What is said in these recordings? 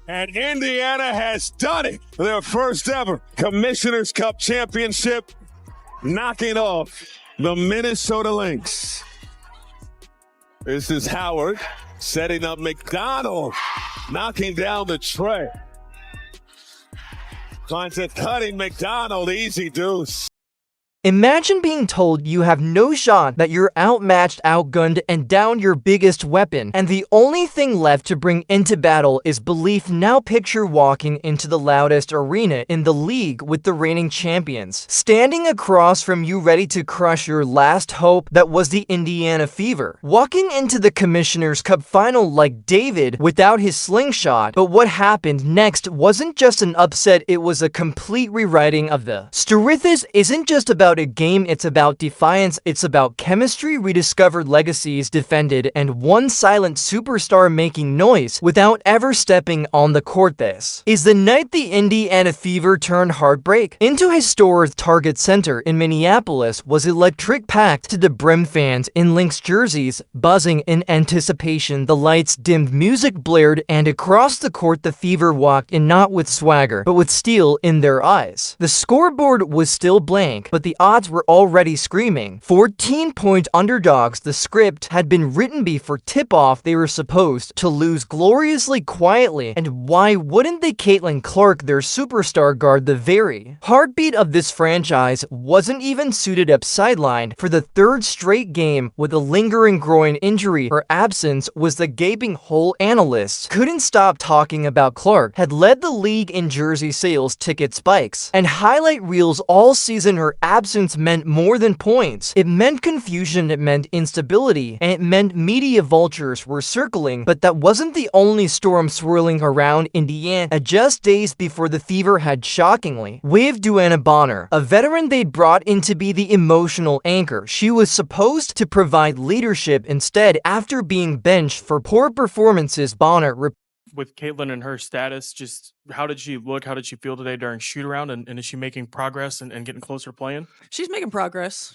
And Indiana has done it. Their first ever Commissioner's Cup championship, knocking off the Minnesota Lynx. This is Howard setting up McDonald, knocking down the tray. Finds a cutting McDonald, easy deuce. Imagine being told you have no shot, that you're outmatched, outgunned, and down your biggest weapon, and the only thing left to bring into battle is belief. Now picture walking into the loudest arena in the league with the reigning champions, standing across from you ready to crush your last hope that was the Indiana Fever. Walking into the Commissioner's Cup final like David without his slingshot, but what happened next wasn't just an upset, it was a complete rewriting of the story. This isn't just about a game, it's about defiance, it's about chemistry, rediscovered legacies defended, and one silent superstar making noise without ever stepping on the court. This is the night the Indiana Fever turned heartbreak into historic. Target Center in Minneapolis was electric, packed to the brim, fans in Lynx jerseys buzzing in anticipation. The lights dimmed, music blared, and across the court the Fever walked in, not with swagger but with steel in their eyes. The scoreboard was still blank, but the odds were already screaming. 14-point underdogs. The script had been written before tip-off. They were supposed to lose gloriously, quietly, and why wouldn't they? Caitlin Clark, their superstar guard, the very heartbeat of this franchise, wasn't even suited up. Sidelined for the third straight game with a lingering groin injury. Her absence was the gaping hole. Analysts couldn't stop talking about Clark. Had led the league in jersey sales, ticket spikes, and highlight reels all season. Her absence meant more than points. It meant confusion, it meant instability, and it meant media vultures were circling. But that wasn't the only storm swirling around Indiana. Just days before, the Fever had shockingly waived Duana Bonner, a veteran they'd brought in to be the emotional anchor. She was supposed to provide leadership. Instead, after being benched for poor performances, Bonner with Caitlin and her status, just how did she look? How did she feel today during shoot around? And is she making progress and getting closer to playing? She's making progress.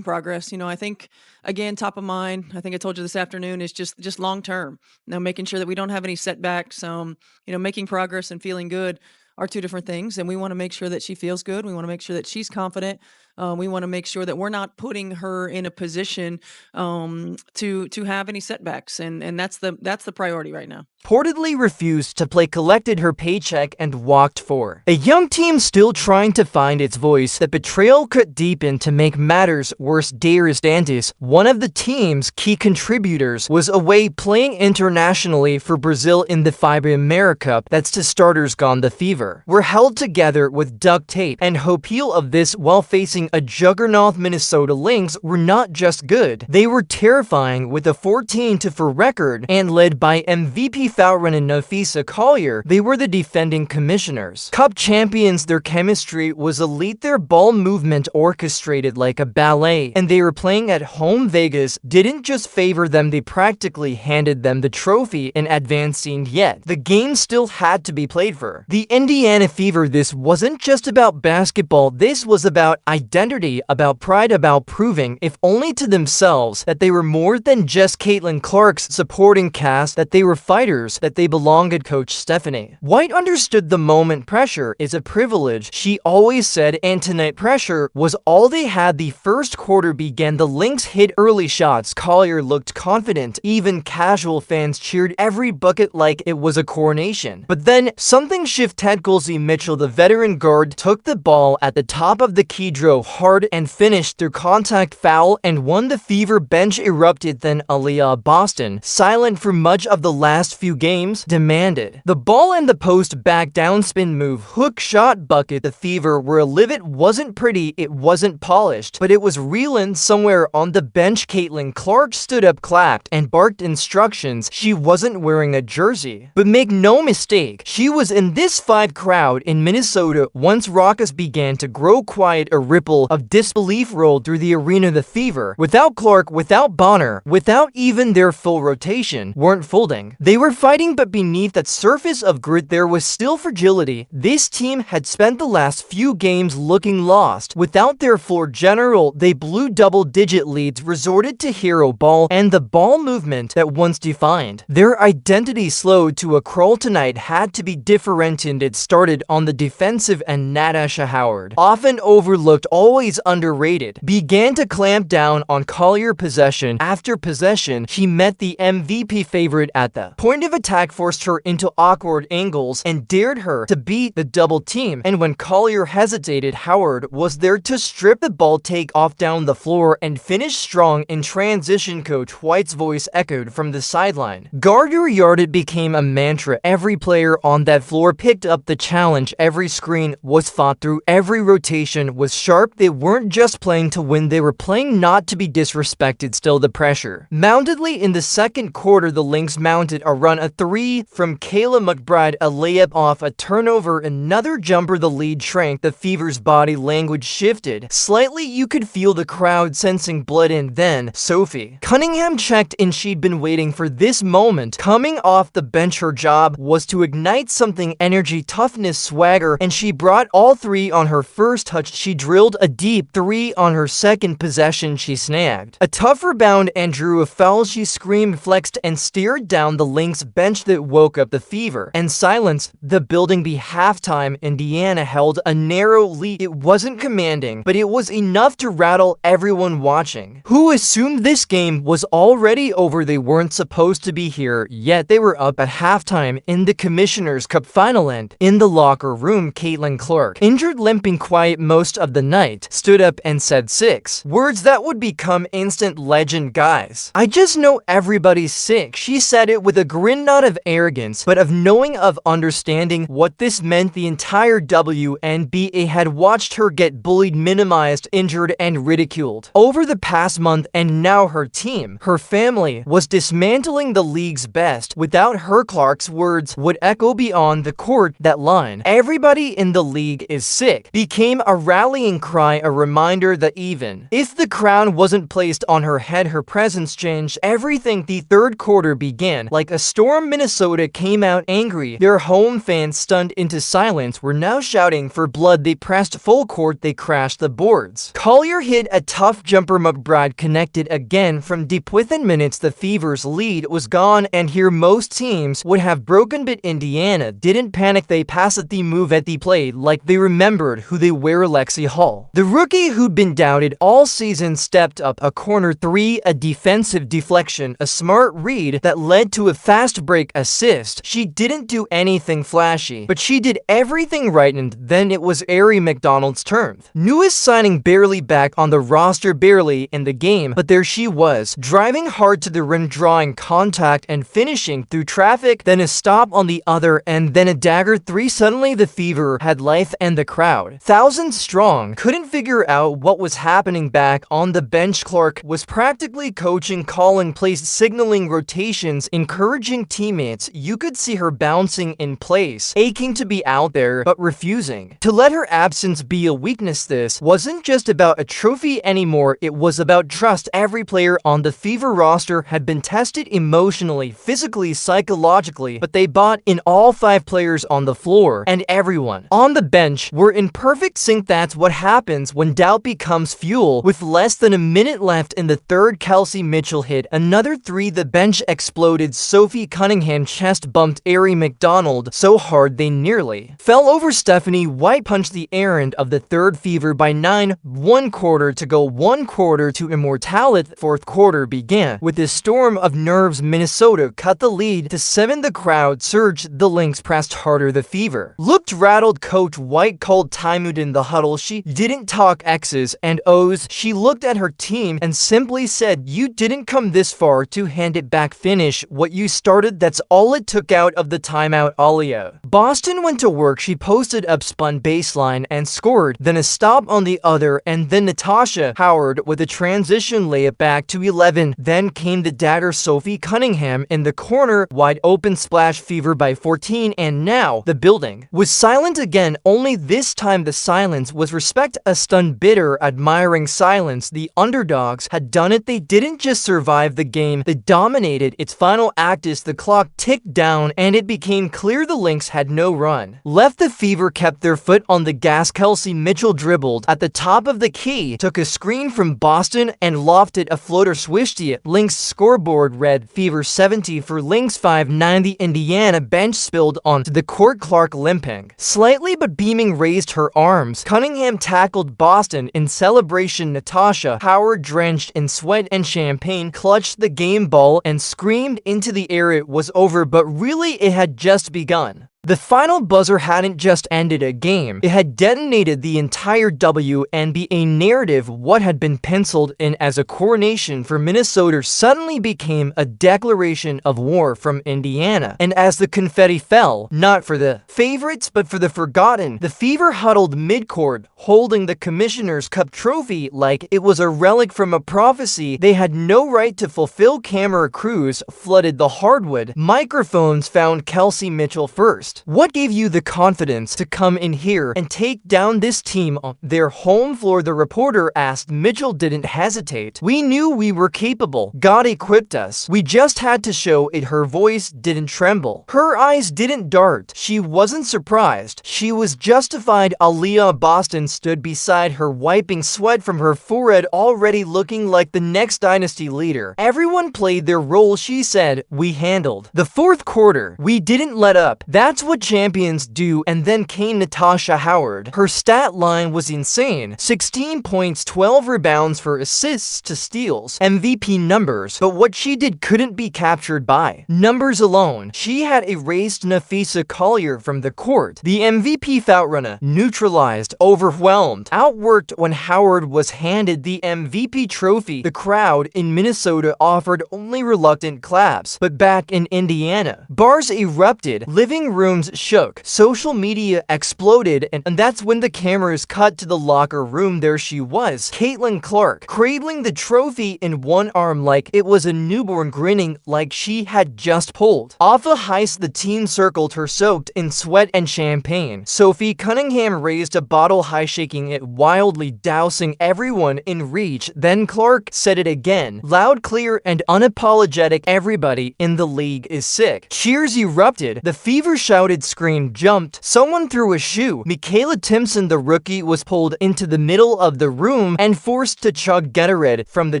You know, I think, again, top of mind, I think I told you this afternoon, is just long term. You know, making sure that we don't have any setbacks. You know, making progress and feeling good are two different things. And we want to make sure that she feels good. We want to make sure that she's confident. We want to make sure that we're not putting her in a position to have any setbacks. And that's the priority right now. Reportedly refused to play, collected her paycheck, and walked for a young team still trying to find its voice. The betrayal cut deep in. To make matters worse, Darius Dantas, one of the team's key contributors, was away playing internationally for Brazil in the FIBA America. That's to starters gone. The Fever were held together with duct tape, and Hopeel of this while facing a juggernaut Minnesota Lynx were not just good, they were terrifying. With a 14-4 record and led by MVP Fowran and Nafisa Collier, they were the defending Commissioners Cup champions. Their chemistry was elite, their ball movement orchestrated like a ballet, and they were playing at home. Vegas didn't just favor them, they practically handed them the trophy in advancing. Yet the game still had to be played for the Indiana Fever. This wasn't just about basketball, this was about identity, about pride, about proving, if only to themselves, that they were more than just Caitlin Clark's supporting cast, that they were fighters, that they belonged. Coach Stephanie White understood the moment. Pressure is a privilege, she always said, and tonight pressure was all they had. The first quarter began, the Lynx hit early shots, Collier looked confident, even casual fans cheered every bucket like it was a coronation. But then something shifted. Gulzy Mitchell, the veteran guard, took the ball at the top of the key, drove hard, and finished through contact foul and won. The Fever bench erupted. Then Aaliyah Boston, silent for much of the last few games, demanded the ball and the post back, down spin move, hook shot, bucket. The Fever were livid. It wasn't pretty, it wasn't polished, but it was real. And somewhere on the bench, Caitlin Clark stood up, clapped, and barked instructions. She wasn't wearing a jersey, but make no mistake, she was in this five crowd in Minnesota. Once raucous began to grow quiet, a ripple people of disbelief rolled through the arena. The Fever, without Clark, without Bonner, without even their full rotation, weren't folding. They were fighting, but beneath that surface of grit there was still fragility. This team had spent the last few games looking lost. Without their floor general, they blew double-digit leads, resorted to hero ball, and the ball movement that once defined their identity slowed to a crawl tonight had to be differentiated. It started on the defensive, and Natasha Howard, often overlooked, always underrated, began to clamp down on Collier possession after possession. She met the MVP favorite at the point of attack, forced her into awkward angles, and dared her to beat the double team. And when Collier hesitated, Howard was there to strip the ball, take off down the floor, and finish strong in transition. Coach White's voice echoed from the sideline. Guard your yard. It became a mantra. Every player on that floor picked up the challenge. Every screen was fought through. Every rotation was sharp. They weren't just playing to win. They were playing not to be disrespected. Still, the pressure mountedly in the second quarter. The Lynx mounted a run, a three from Kayla McBride, a layup off a turnover, another jumper. The lead shrank. The Fever's body language shifted slightly. You could feel the crowd sensing blood. And then Sophie Cunningham checked in. She'd been waiting for this moment. Coming off the bench, her job was to ignite something: energy, toughness, swagger, and she brought all three on her first touch. She drilled a deep three on her second possession. She snagged a tough rebound and drew a foul. She screamed, flexed, and stared down the Lynx bench that woke up the Fever and silenced the building. By halftime, Indiana held a narrow lead. It wasn't commanding, but it was enough to rattle everyone watching, who assumed this game was already over. They weren't supposed to be here, yet they were up at halftime in the Commissioner's Cup final. And in the locker room, Caitlin Clark, injured, limping, quiet most of the night, stood up and said 6 words that would become instant legend. Guys, I just know everybody's sick. She said it with a grin, not of arrogance, but of knowing, of understanding what this meant. The entire WNBA had watched her get bullied, minimized, injured, and ridiculed over the past month, and now her team, her family, was dismantling the league's best. Without her, Clark's words would echo beyond the court. That line, "Everybody in the league is sick," became a rallying cry, a reminder that even if the crown wasn't placed on her head, her presence changed everything. The third quarter began like a storm. Minnesota came out angry. Their home fans, stunned into silence, were now shouting for blood. They pressed full court. They crashed the boards. Collier hit a tough jumper. McBride connected again from deep. Within minutes, the Fever's lead was gone, and here most teams would have broken, but Indiana didn't panic. They passed at the move at the play like they remembered who they were. Lexi Hall, the rookie who'd been doubted all season, stepped up. A corner three, a defensive deflection, a smart read that led to a fast break assist. She didn't do anything flashy, but she did everything right. And then it was Ari McDonald's turn. Newest signing, barely back on the roster, barely in the game, but there she was, driving hard to the rim, drawing contact and finishing through traffic. Then a stop on the other, and then a dagger three. Suddenly the Fever had life, and the crowd, thousands strong, couldn't figure out what was happening. Back on the bench, Clark was practically coaching, calling plays, signaling rotations, encouraging teammates. You could see her bouncing in place, aching to be out there, but refusing to let her absence be a weakness. This wasn't just about a trophy anymore. It was about trust. Every player on the Fever roster had been tested emotionally, physically, psychologically, but they bought in. All 5 players on the floor and everyone on the bench were in perfect sync. That's what happens when doubt becomes fuel. With less than a minute left in the third, Kelsey Mitchell hit another 3. The bench exploded. Sophie Cunningham chest bumped Ari McDonald so hard they nearly fell over. Stephanie White punched the errand of the third. Fever by 9, 1 quarter to go, 1 quarter to immortality. Fourth quarter began with a storm of nerves. Minnesota cut the lead to 7. The crowd surged. The Lynx pressed harder. The Fever looked rattled. Coach White called timeout in the huddle. She didn't talk X's and O's. She looked at her team and simply said, "You didn't come this far to hand it back. Finish what you started." That's all it took out of the timeout. Alia Boston went to work. She posted up, spun baseline, and scored. Then a stop on the other, and then Natasha Howard with a transition layup back to 11. Then came the dagger. Sophie Cunningham in the corner, wide open splash. Fever by 14, and now the building was silent again. Only this time the silence was respect. a stunned, bitter, admiring silence. The underdogs had done it. They didn't just survive the game, they dominated its final act as the clock ticked down and it became clear the Lynx had no run left. The Fever kept their foot on the gas. Kelsey Mitchell dribbled at the top of the key, took a screen from Boston and lofted a floater swished it. Lynx scoreboard read Fever 70 for Lynx 5. The Indiana bench spilled onto the court. Clark, limping slightly but beaming, raised her arms. Cunningham tackled Boston in celebration. Natasha Howard, drenched in sweat and champagne, clutched the game ball and screamed into the air it was over, but really it had just begun. The final buzzer hadn't just ended a game, it had detonated the entire WNBA narrative. What had been penciled in as a coronation for Minnesota suddenly became a declaration of war from Indiana. And as the confetti fell, not for the favorites but for the forgotten, the Fever huddled midcourt, holding the Commissioner's Cup trophy like it was a relic from a prophecy they had no right to fulfill. Camera crews flooded the hardwood. Microphones found Kelsey Mitchell first. What gave you the confidence to come in here and take down this team on their home floor? The reporter asked. Mitchell didn't hesitate. We knew we were capable. God equipped us. We just had to show it. Her voice didn't tremble. Her eyes didn't dart. She wasn't surprised. She was justified. Aaliyah Boston stood beside her, wiping sweat from her forehead, already looking like the next dynasty leader. Everyone played their role, she said. We handled the fourth quarter. We didn't let up. That's what champions do. And then came Natasha Howard. Her stat line was insane. 16 points, 12 rebounds for assists to steals. MVP numbers. But what she did couldn't be captured by numbers alone. She had erased Nafisa Collier from the court. The MVP outrunner, neutralized, overwhelmed, outworked. When Howard was handed the MVP trophy, the crowd in Minnesota offered only reluctant claps. But back in Indiana, bars erupted, living rooms shook, social media exploded, and that's when the cameras cut to the locker room. There she was, Caitlin Clark, cradling the trophy in one arm like it was a newborn, grinning like she had just pulled off a heist. The team circled her, soaked in sweat and champagne. Sophie Cunningham raised a bottle high, shaking it wildly, dousing everyone in reach. Then Clark said it again, loud, clear, and unapologetic. Everybody in the league is sick. Cheers erupted. The Fever shouted, screamed, jumped. Someone threw a shoe. Michaela Timpson, the rookie, was pulled into the middle of the room and forced to chug Gatorade from the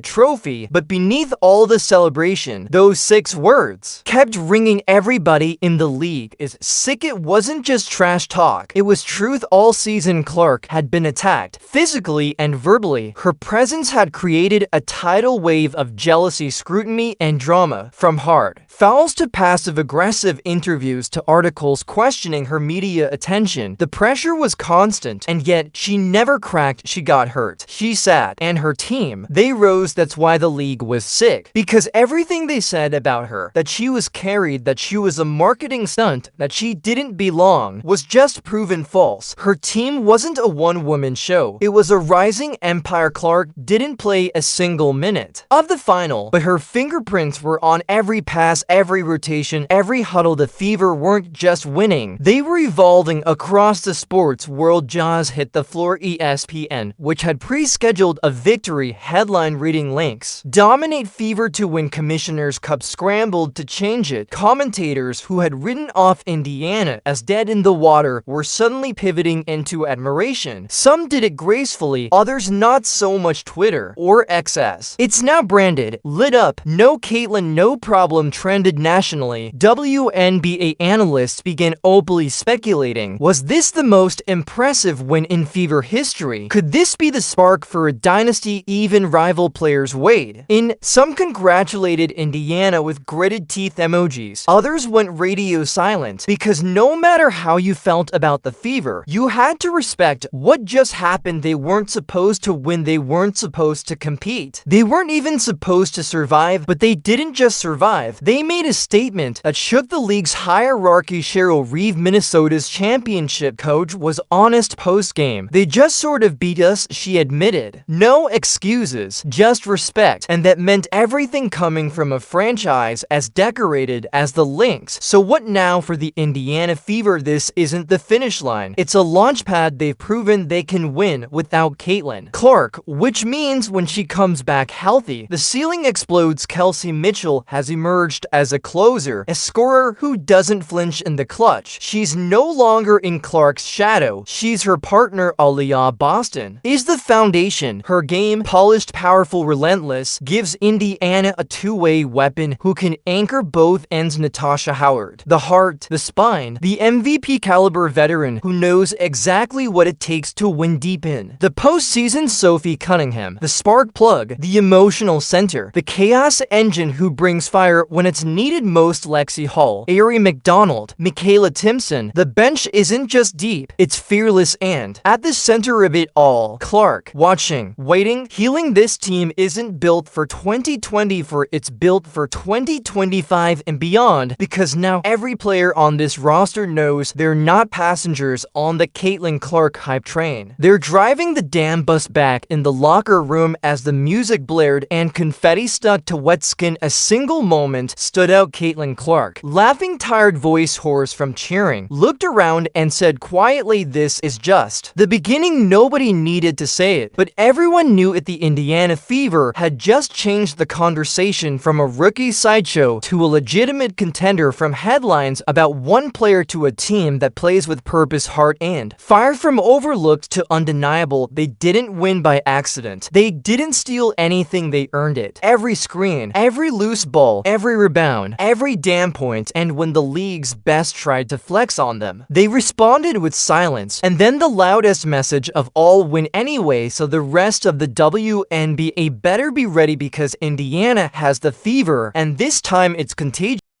trophy. But beneath all the celebration, those 6 words kept ringing. Everybody in the league is sick. It wasn't just trash talk, it was truth. All season Clark had been attacked physically and verbally. Her presence had created a tidal wave of jealousy, scrutiny, and drama. From hard fouls to passive-aggressive interviews to articles questioning her media attention, the pressure was constant, and yet she never cracked. She got hurt. She sat, and her team, they rose. That's why the league was sick, because everything they said about her, that she was carried, that she was a marketing stunt, that she didn't belong, was just proven false. Her team wasn't a one-woman show. It was a rising empire. Clark didn't play a single minute of the final, but her fingerprints were on every pass, every rotation, every huddle. The Fever weren't just winning, they were evolving across the sports world. Jaws hit the floor. ESPN, which had pre-scheduled a victory headline reading Lynx dominate Fever to win Commissioner's Cup, scrambled to change it. Commentators who had written off Indiana as dead in the water were suddenly pivoting into admiration. Some did it gracefully, others not so much. Twitter, or XS, it's now branded lit up. No Caitlin, no problem trended nationally. WNBA analysts began openly speculating, was this the most impressive win in Fever history? Could this be the spark for a dynasty? Even rival players weighed in. Some congratulated Indiana with gritted teeth emojis. Others went radio silent, because no matter how you felt about the Fever, you had to respect what just happened. They weren't supposed to win. They weren't supposed to compete. They weren't even supposed to survive. But they didn't just survive. They made a statement that shook the league's hierarchy, Cheryl Reeve, Minnesota's championship coach, was honest post-game. "They just sort of beat us," she admitted. "No excuses, just respect." And that meant everything coming from a franchise as decorated as the Lynx. So what now for the Indiana Fever? This isn't the finish line. It's a launchpad they've proven they can win without Caitlin Clark, which means when she comes back healthy, the ceiling explodes. Kelsey Mitchell has emerged as a closer, a scorer who doesn't flinch in the clutch. She's no longer in Clark's shadow. She's her partner. Aliyah Boston is the foundation. Her game, polished, powerful, relentless, gives Indiana a two-way weapon who can anchor both ends. Natasha Howard, the heart, the spine, the MVP caliber veteran who knows exactly what it takes to win deep in the postseason. Sophie Cunningham, the spark plug, the emotional center, the chaos engine who brings fire when it's needed most. Lexi Hall, Ari McDonald, Michaela Timpson. The bench isn't just deep, it's fearless, and at the center of it all, Clark, watching, waiting, healing. This team isn't built for 2024, it's built for 2025 and beyond, because now every player on this roster knows they're not passengers on the Caitlin Clark hype train. They're driving the damn bus back. In the locker room, as the music blared and confetti stuck to wet skin, a single moment stood out. Caitlin Clark, laughing, tired voice hoarse from cheering, looked around and said quietly, "This is just the beginning." Nobody needed to say it, but everyone knew it. The Indiana Fever had just changed the conversation from a rookie sideshow to a legitimate contender, from headlines about one player to a team that plays with purpose, heart, and fire. From overlooked to undeniable, they didn't win by accident. They didn't steal anything, they earned it. Every screen, every loose ball, every rebound, every damn point. And when the league's best tried to flex on them, they responded with silence, and then the loudest message of all: win anyway. So the rest of the WNBA better be ready, because Indiana has the fever, and this time it's contagious.